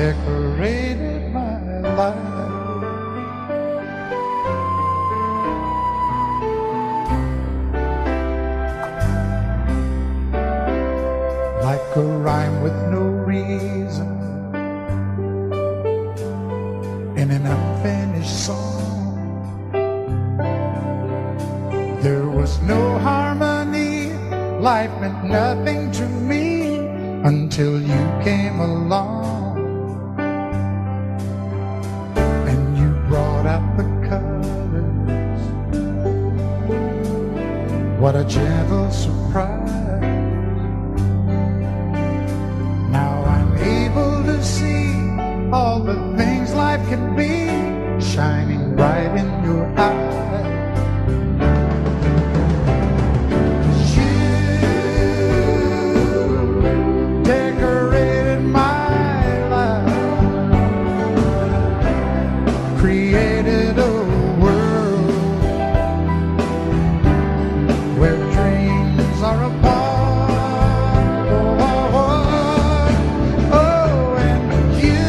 decorated my life. Like a rhyme with no reason in an unfinished song. There was no harmony, life meant nothing to me until you came along and you brought out the colors. What a gentle surprise. Now I'm able to see all the things life can be shining bright in your eyes. Created a world where dreams are apart. Oh, and you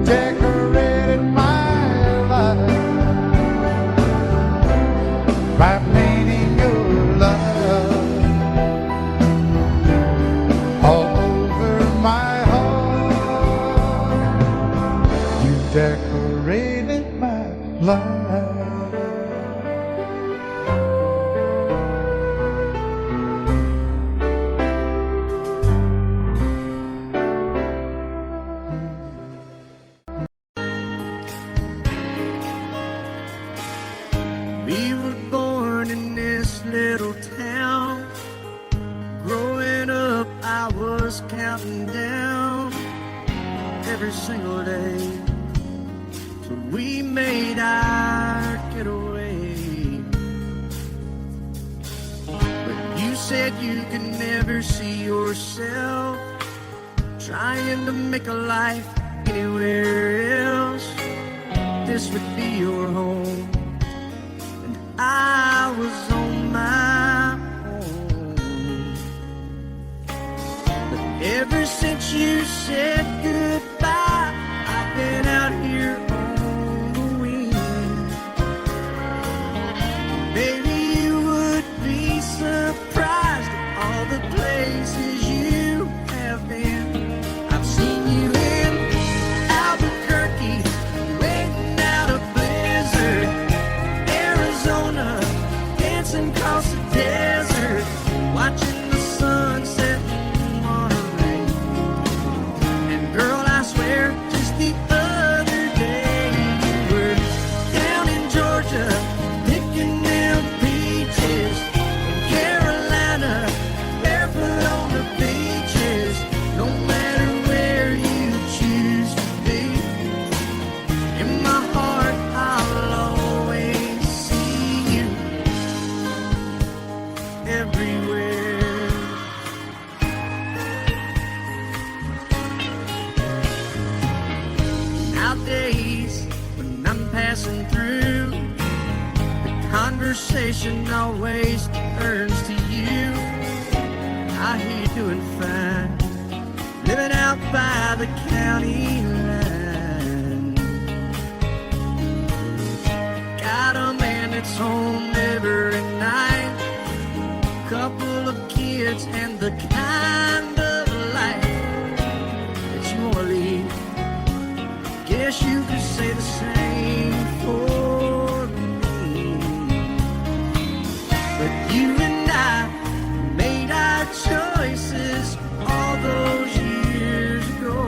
decorated my life by painting your love all over my decorated my life. We were born in this little town. Growing up, I was counting down every single day. We made our getaway, but you said you could never see yourself trying to make a life anywhere else. This would be your home, and I was on my own. But ever since you said goodbye, I've been out here on the wing. Baby, you would be surprised at all the places you have been. I've seen you in Albuquerque, waiting out a blizzard, Arizona, dancing across the desert, watching the sunset in Monterey. And girl, I swear, just the other day you were down in Georgia, picking them peaches. In Carolina, barefoot on the beaches. No matter where you choose to be, in my heart I'll always see you everywhere. Nowadays, when I'm passing through, the conversation always turns to you. I hear you doing fine, living out by the county line. Got a man that's home every night, couple of kids, and the kind of life that you wanna lead. Guess you could say the same for me. But you and I made our choices all those years ago.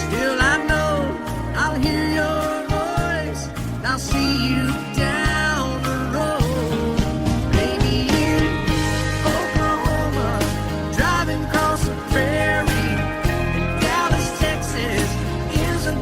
Still I know I'll hear your voice, and I'll see you down the road. Maybe in Oklahoma, driving across the prairie. Dallas, Texas isn't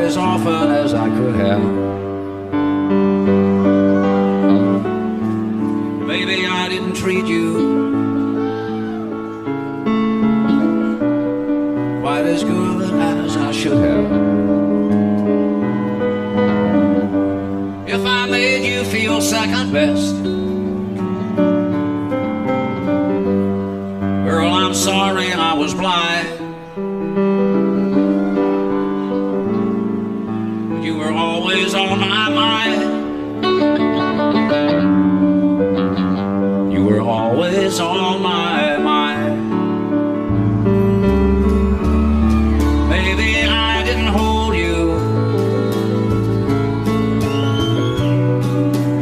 as often as I could have. Maybe I didn't treat you quite as good as I should have. If I made you feel second best, girl, I'm sorry I was blind. You were always on my mind. You were always on my mind. Maybe I didn't hold you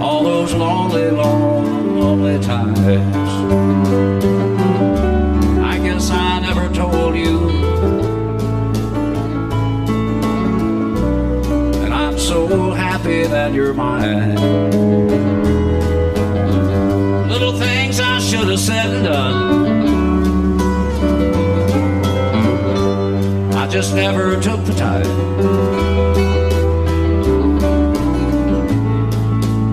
all those lonely, lonely times. I guess I never told you, and I'm so happy that you're mine. Little things I should have said and done, I just never took the time.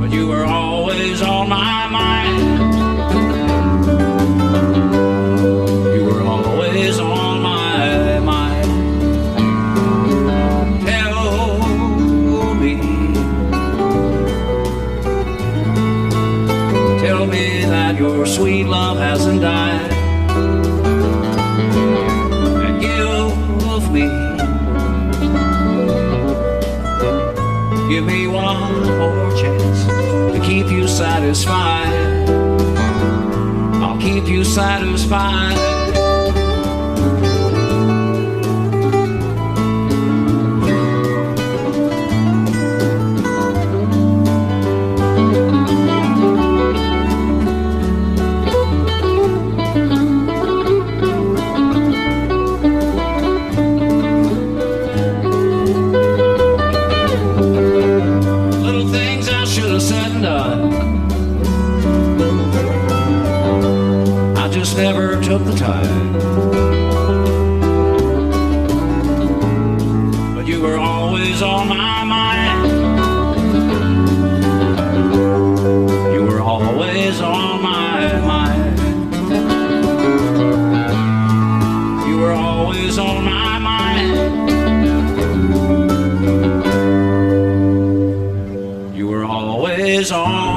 But you were always on my mind. You were always on my mind. Tell me that your sweet love hasn't died. And give me one more chance to keep you satisfied. I'll keep you satisfied. Never took the time, but you were always on my mind. You were always on my mind. You were always on my mind. You were always on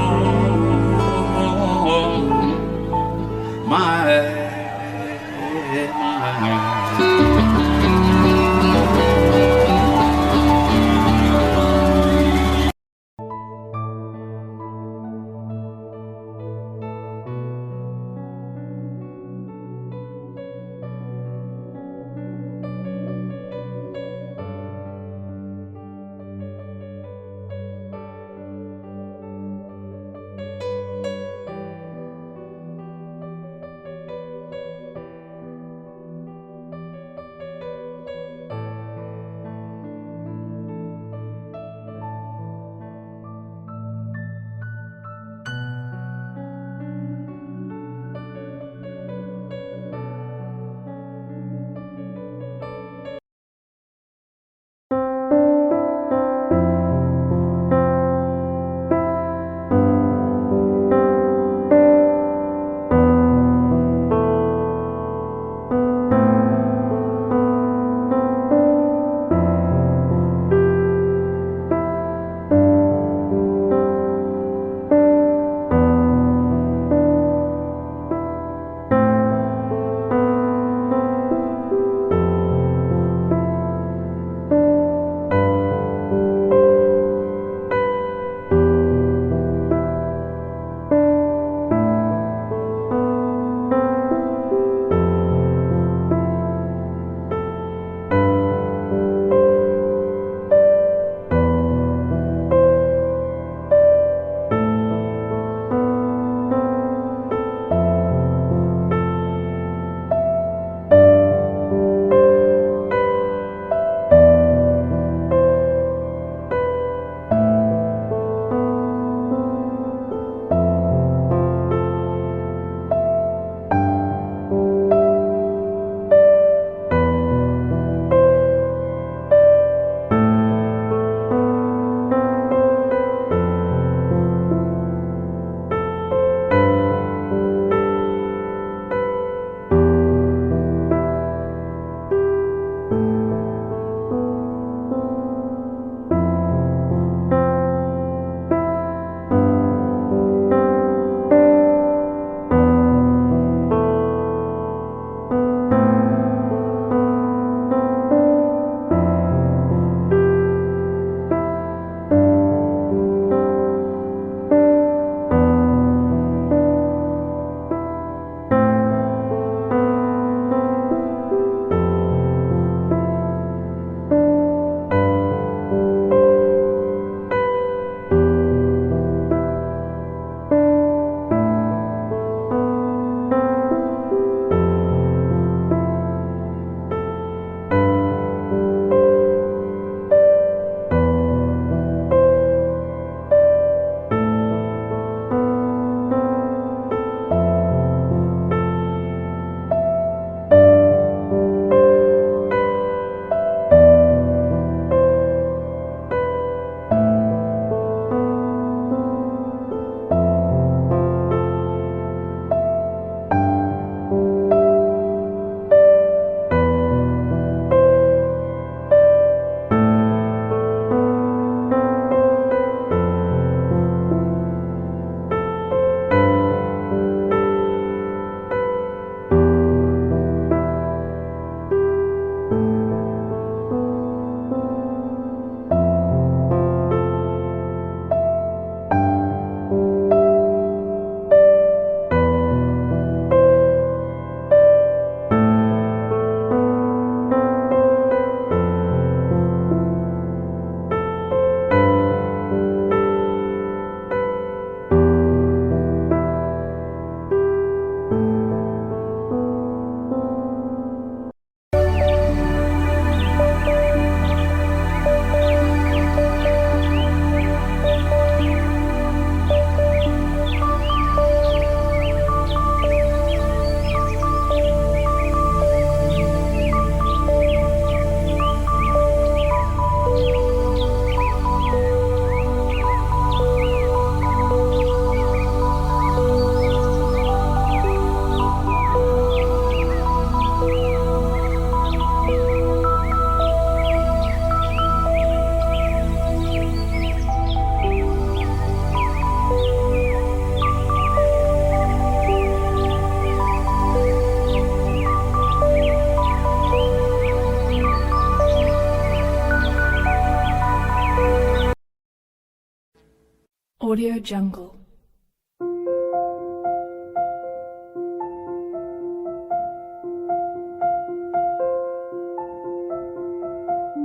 Audio Jungle.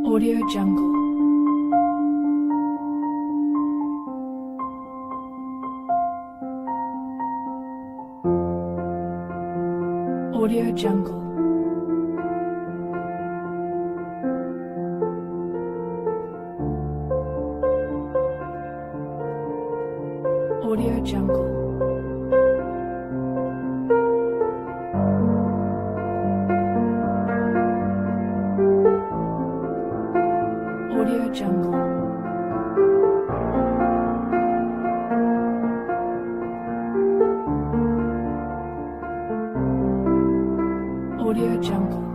Audio Jungle. Audio Jungle. Audio Jungle. Audio Jungle. Audio Jungle.